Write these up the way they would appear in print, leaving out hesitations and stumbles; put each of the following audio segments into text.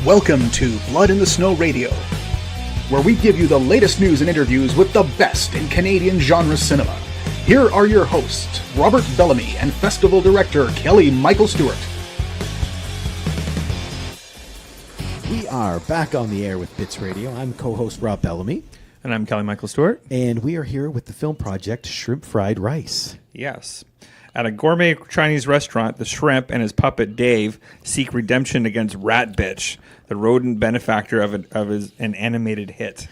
Welcome to Blood in the Snow Radio, where we give you the latest news and interviews with the best in Canadian genre cinema. Here are your hosts, Robert Bellamy and Festival Director Kelly Michael Stewart. We are back on the air with Bits Radio. I'm co-host Rob Bellamy. And I'm Kelly Michael Stewart. And we are here with the film project Shrimp Fried Rice. Yes. At a gourmet Chinese restaurant, the shrimp and his puppet Dave seek redemption against Rat Bitch, the rodent benefactor of an animated hit.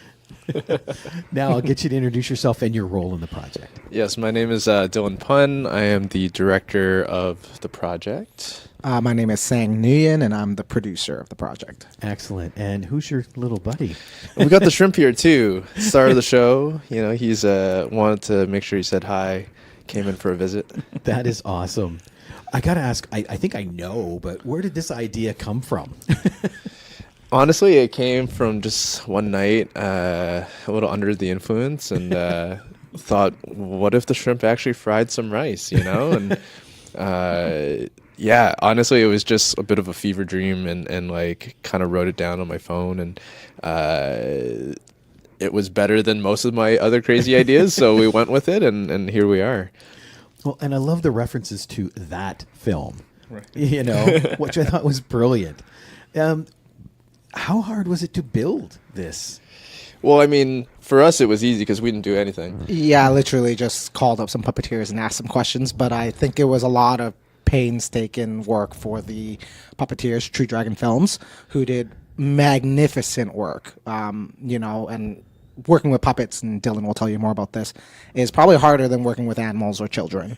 Now I'll get you to introduce yourself and your role in the project. Yes, my name is Dylan Pun. I am the director of the project. My name is Sang-Thanh Nguyen, and I'm the producer of the project. Excellent. And who's your little buddy? We got the shrimp here too. Star of the show. You know, he's wanted to make sure he said hi. Came in for a visit. That is awesome. I got to ask, I think I know, but where did this idea come from? Honestly, it came from just one night, a little under the influence, and thought, what if the shrimp actually fried some rice, you know? And yeah, honestly, it was just a bit of a fever dream, and like kind of wrote it down on my phone, and it was better than most of my other crazy ideas, so we went with it, and here we are. Well, and I love the references to that film, right. You know, which I thought was brilliant. How hard was it to build this? Well, I mean, for us, it was easy because we didn't do anything. Yeah, I literally just called up some puppeteers and asked some questions, but I think it was a lot of painstaking work for the puppeteers, True Dragon Films, who did magnificent work, you know, and working with puppets, and Dylan will tell you more about this, is probably harder than working with animals or children.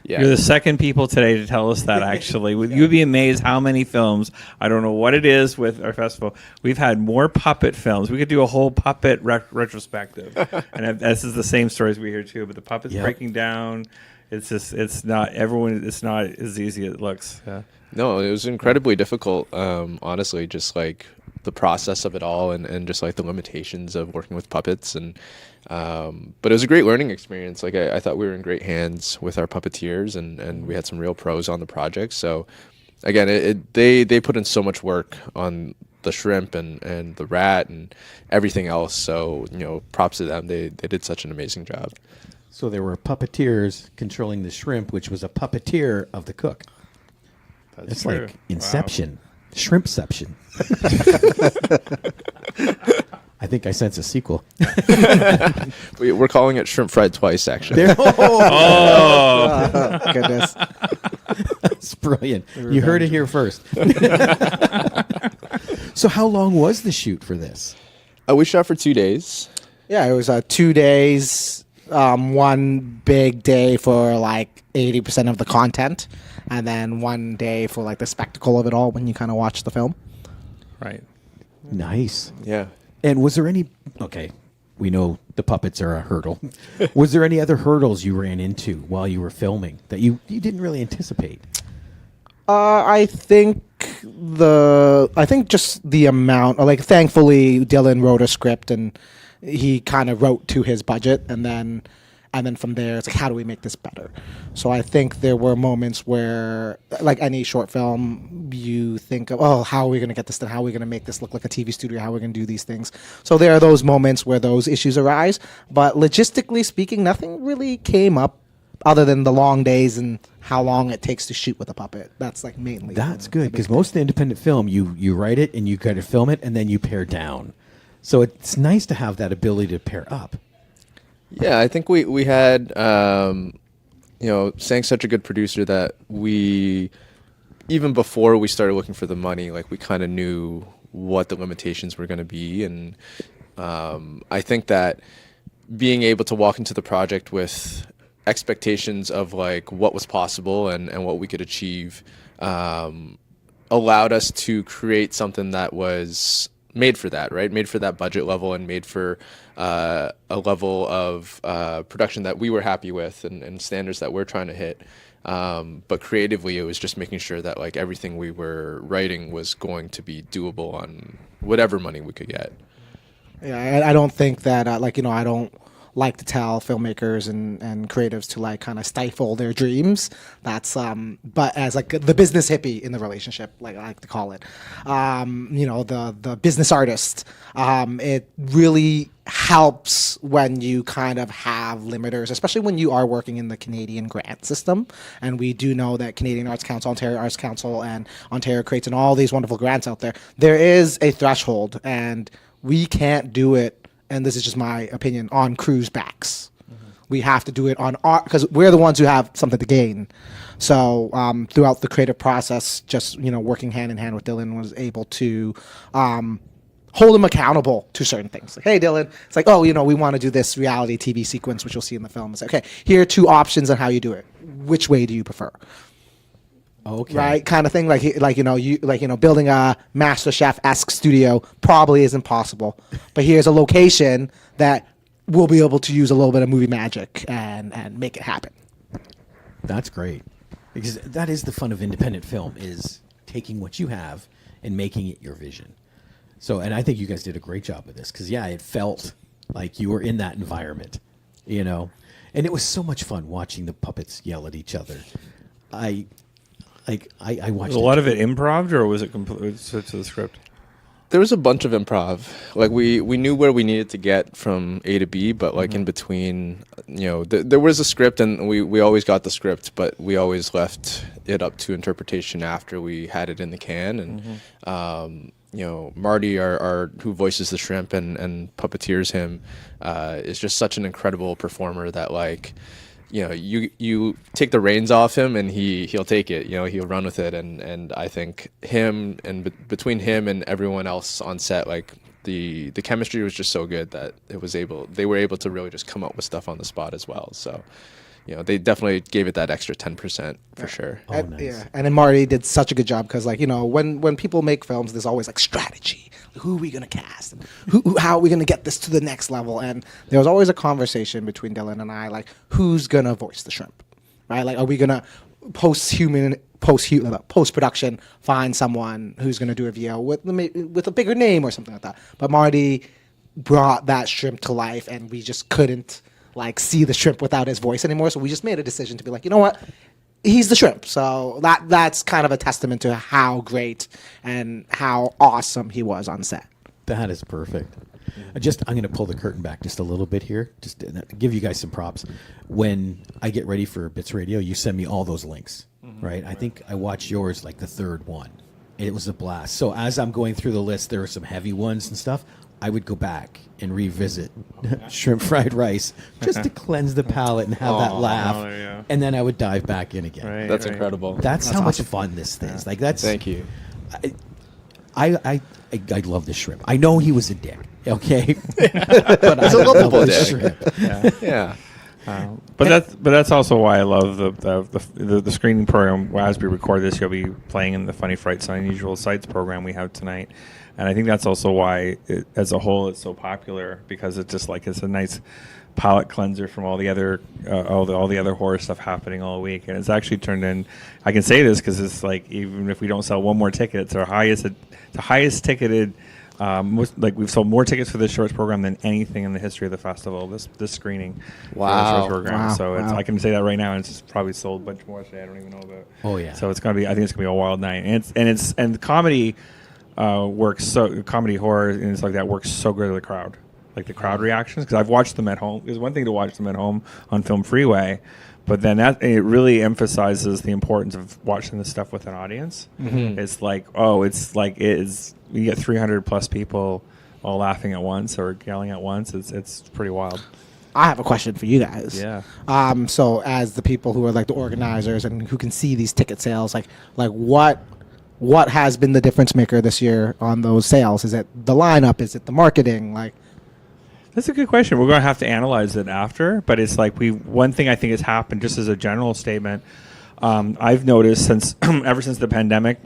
Yeah. You're the second people today to tell us that, actually. You'd be amazed how many films, I don't know what it is with our festival, we've had more puppet films. We could do a whole puppet retrospective. And this is the same stories we hear, too. But the puppets breaking down, it's not as easy as it looks. Yeah. No, it was incredibly difficult, honestly, just like the process of it all and just like the limitations of working with puppets. And but it was a great learning experience. Like I thought we were in great hands with our puppeteers, and we had some real pros on the project. So again, they put in so much work on the shrimp and the rat and everything else. So, you know, props to them. They did such an amazing job. So there were puppeteers controlling the shrimp, which was a puppeteer of the cook. It's true. like Inception, Shrimpception. I think I sense a sequel. We're calling it Shrimp Fried Twice, actually. Oh, goodness. That's brilliant. You heard it here first. So how long was the shoot for this? We shot for 2 days. Yeah, it was 2 days, one big day for like 80% of the content, and then one day for like the spectacle of it all when you kind of watch the film. Right. Nice. Yeah. And was there any... Okay, we know the puppets are a hurdle. Was there any other hurdles you ran into while you were filming that you didn't really anticipate? I think just the amount. Like, thankfully, Dylan wrote a script and he kind of wrote to his budget, and then from there, it's like, how do we make this better? So I think there were moments where, like any short film, you think of, oh, how are we going to get this done? How are we going to make this look like a TV studio? How are we going to do these things? So there are those moments where those issues arise. But logistically speaking, nothing really came up other than the long days and how long it takes to shoot with a puppet. That's like mainly. That's good, because most independent film, you write it and you got to film it and then you pare down. So it's nice to have that ability to pair up. Yeah, I think we had, you know, Sang's such a good producer that we, even before we started looking for the money, like we kind of knew what the limitations were going to be. And I think that being able to walk into the project with expectations of like what was possible and what we could achieve allowed us to create something that was made for that, right? Made for that budget level and made for a level of production that we were happy with and standards that we're trying to hit. But creatively, it was just making sure that like everything we were writing was going to be doable on whatever money we could get. Yeah, I don't think that, like, you know, I don't like to tell filmmakers and creatives to like kind of stifle their dreams. That's but as like the business hippie in the relationship, like I like to call it, the business artist, it really helps when you kind of have limiters, especially when you are working in the Canadian grant system. And we do know that Canadian Arts Council, Ontario Arts Council, and Ontario Creates and all these wonderful grants out there, there is a threshold, and we can't do it, and this is just my opinion, on crews' backs. We have to do it on our, because we're the ones who have something to gain. So throughout the creative process, just working hand in hand with Dylan was able to hold him accountable to certain things. Like, hey, Dylan, it's like, oh, we want to do this reality TV sequence, which you'll see in the film. It's like, okay, here are 2 options on how you do it. Which way do you prefer? Okay. Right, kind of thing. Building a MasterChef-esque studio probably isn't possible, but here's a location that we'll be able to use a little bit of movie magic and make it happen. That's great, because that is the fun of independent film, is taking what you have and making it your vision. So, and I think you guys did a great job with this, because it felt like you were in that environment, and it was so much fun watching the puppets yell at each other. I watched. Was a lot of it improv, or was it completely to the script? There was a bunch of improv. Like we knew where we needed to get from A to B, but like in between, there was a script, and we always got the script, but we always left it up to interpretation after we had it in the can. And Marty, our who voices the shrimp and puppeteers him, is just such an incredible performer that you take the reins off him and he'll take it, he'll run with it. And I think him and between him and everyone else on set, like the chemistry was just so good that they were able to really just come up with stuff on the spot as well. So, they definitely gave it that extra 10% for sure. Oh, nice. Yeah, and then Marty did such a good job, because when people make films, there's always like strategy. Who are we gonna cast? And how are we gonna get this to the next level? And there was always a conversation between Dylan and I, like, who's gonna voice the shrimp, right? Like, are we gonna post production find someone who's gonna do a VO with a bigger name or something like that? But Marty brought that shrimp to life, and we just couldn't see the shrimp without his voice anymore. So we just made a decision to be like, you know what? He's the shrimp. So that's kind of a testament to how great and how awesome he was on set. That is perfect. I'm going to pull the curtain back just a little bit here, just to give you guys some props. When I get ready for Bits Radio, you send me all those links, right? I think I watched yours like the 3rd one. It was a blast. So as I'm going through the list, there are some heavy ones and stuff. I would go back and revisit shrimp fried rice just to cleanse the palate and have that laugh. And then I would dive back in again. Right, That's incredible. That's how much fun this is. Like, that's. Thank you. I love the shrimp. I know he was a dick, okay? But He's a lovable dick. Shrimp. Yeah. But that's also why I love the screening program. As we record this, you'll be playing in the Funny Frights and Unusual Sights program we have tonight, and I think that's also why as a whole it's so popular, because it's just like it's a nice palate cleanser from all the other all the other horror stuff happening all week, and it's actually turned in. I can say this because it's like, even if we don't sell one more ticket, it's our highest ticketed. We've sold more tickets for this shorts program than anything in the history of the festival. This screening, wow, for the shorts program. Wow. So Wow. I can say that right now, and it's probably sold a bunch more today. I don't even know about. Oh yeah. So it's gonna be. I think it's gonna be a wild night, and the comedy works so comedy horror and it's like that works so good with the crowd, like the crowd reactions. Because I've watched them at home. There's one thing to watch them at home on Film Freeway, but then it really emphasizes the importance of watching this stuff with an audience. It's like you get 300 plus people all laughing at once or yelling at once. It's pretty wild. I have a question for you guys. Yeah. So as the people who are like the organizers and who can see these ticket sales, like what has been the difference maker this year on those sales? Is it the lineup? Is it the marketing? Like, that's a good question. We're going to have to analyze it after, but it's like one thing I think has happened, just as a general statement. I've noticed ever since the pandemic.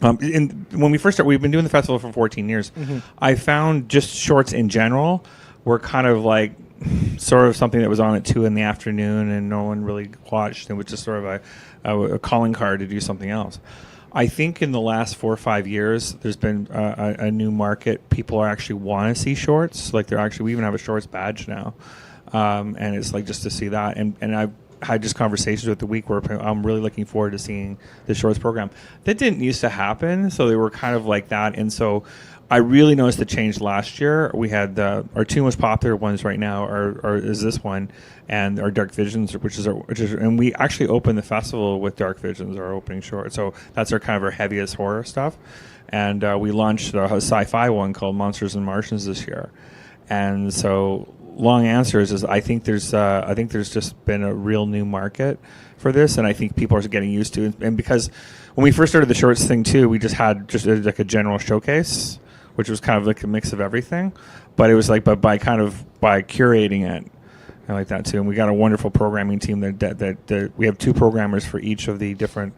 When we first started, we've been doing the festival for 14 years. I found just shorts in general were kind of like sort of something that was on at 2 in the afternoon and no one really watched. It was just sort of a calling card to do something else. I think in the last 4 or 5 years, there's been a new market. People are actually want to see shorts. Like we even have a shorts badge now, and it's like just to see that. And I've had just conversations with the week where I'm really looking forward to seeing the shorts program. That didn't used to happen, so they were kind of like that. And so I really noticed the change last year. We had our two most popular ones right now is this one and our Dark Visions, which is and we actually opened the festival with Dark Visions, our opening short. So that's our kind of our heaviest horror stuff. And we launched a sci-fi one called Monsters and Martians this year. And so long answer is I think there's just been a real new market for this, and I think people are getting used to it. And because when we first started the shorts thing too, we just had like a general showcase, which was kind of like a mix of everything, but it was like by curating it and like that too. And we got a wonderful programming team that we have 2 programmers for each of the different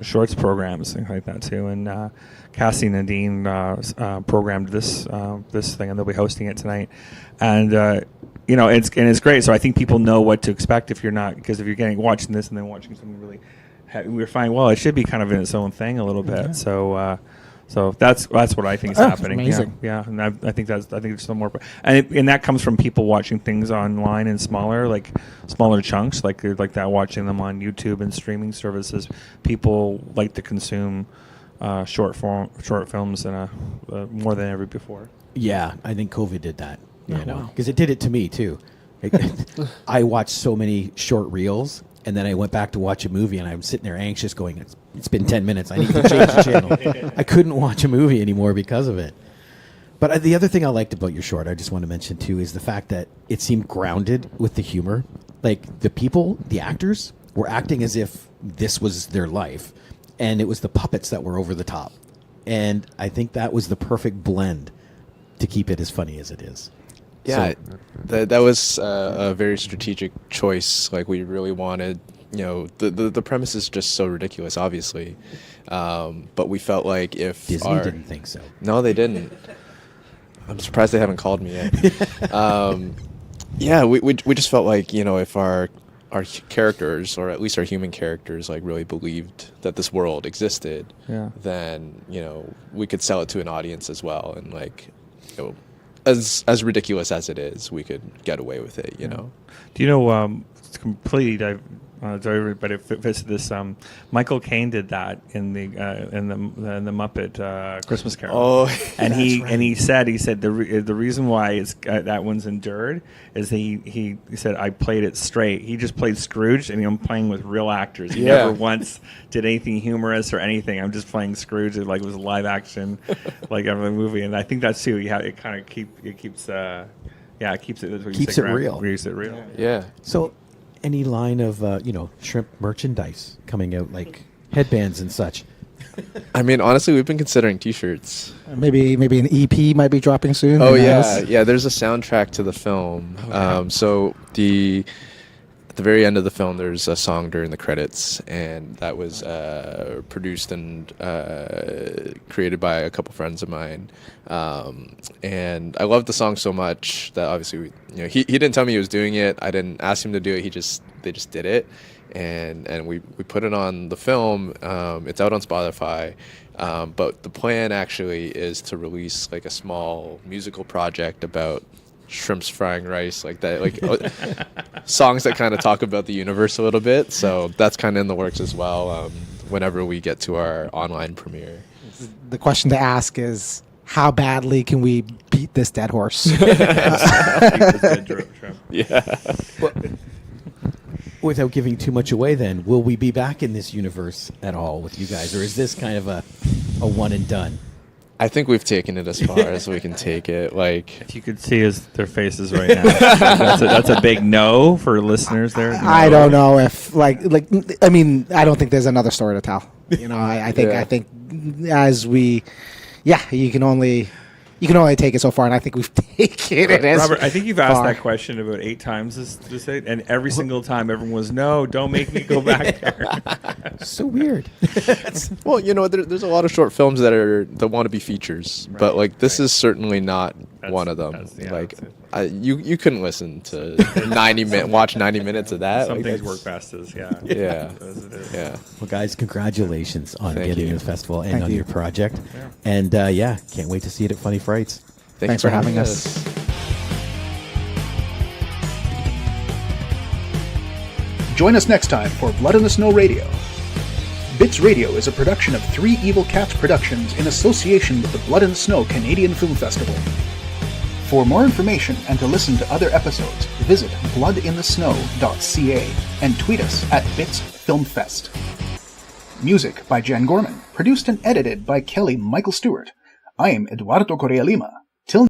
shorts programs, things like that too. And Cassie and Nadine programmed this thing, and they'll be hosting it tonight. And it's great. So I think people know what to expect if you're watching this and then watching something really heavy, we're finding, well, it should be kind of in its own thing a little bit. Yeah. So that's what I think is happening. Amazing. Yeah, and I think there's some more, and that comes from people watching things online in smaller chunks, like that, watching them on YouTube and streaming services. People like to consume short films in more than ever before. Yeah, I think COVID did that. Wow. Because it did it to me too. I watched so many short reels, and then I went back to watch a movie, and I'm sitting there anxious, going, "It's been 10 minutes. I need to change the channel." I couldn't watch a movie anymore because of it. But the other thing I liked about your short, I just want to mention too, is the fact that it seemed grounded with the humor. Like the actors were acting as if this was their life, and it was the puppets that were over the top. And I think that was the perfect blend to keep it as funny as it is. Yeah, that was a very strategic choice. Like, we really wanted, the premise is just so ridiculous, obviously. But we felt like if Disney didn't think so. No, they didn't. I'm surprised they haven't called me yet. Yeah, we just felt like, if our characters, or at least our human characters, like, really believed that this world existed, then, we could sell it to an audience as well. And, like, as ridiculous as it is, we could get away with it, Do you know, it's completely but it fits this. Michael Caine did that in the Muppet Christmas Carol. Oh, and he said the reason why it's that one's endured is he said, I played it straight. He just played Scrooge, and I'm playing with real actors. He never once did anything humorous or anything. I'm just playing Scrooge. It was live action, like every movie. And I think that's too. It kind of keeps it keeps it real. Keeps it real. Yeah. So, any line of shrimp merchandise coming out, like headbands and such? I mean, honestly, we've been considering T-shirts. Maybe an EP might be dropping soon. Oh yeah. There's a soundtrack to the film. Okay. So at the very end of the film, there's a song during the credits, and that was produced and created by a couple friends of mine. And I loved the song so much that obviously he didn't tell me he was doing it. I didn't ask him to do it. They just did it, and we put it on the film. It's out on Spotify. But the plan actually is to release like a small musical project about shrimps frying rice, like that, like songs that kind of talk about the universe a little bit. So that's kind of in the works as well. Whenever we get to our online premiere, the question to ask is, how badly can we beat this dead horse? Yeah. Without giving too much away, then, will we be back in this universe at all with you guys, or is this kind of a one and done? I think we've taken it as far as we can take it. Like, if you could see their faces right now, that's a big no for listeners there. No. I don't know if I don't think there's another story to tell. I think as we, you can only take it so far, and I think we've taken it as Robert, I think you've asked far. that question about 8 times this and every single time everyone was, no, don't make me go back there. So weird. Well, there's a lot of short films that want to be features, but like this is certainly not one of them. that's- yeah, Like that's you couldn't listen to watch 90 minutes of that. Some Like, things that's- work best as Yeah. as it is. Yeah. Well, guys, congratulations on Thank getting you. to the festival and Thank on you. your project. And can't wait to see it at Funny Frights. Thanks for having us. Join us next time for Blood in the Snow Radio. Bits Radio is a production of Three Evil Cats Productions in association with the Blood in the Snow Canadian Film Festival. For more information and to listen to other episodes, visit bloodinthesnow.ca and tweet us at BitsFilmFest. Music by Jan Gorman, produced and edited by Kelly Michael Stewart. I am Eduardo Correa Lima.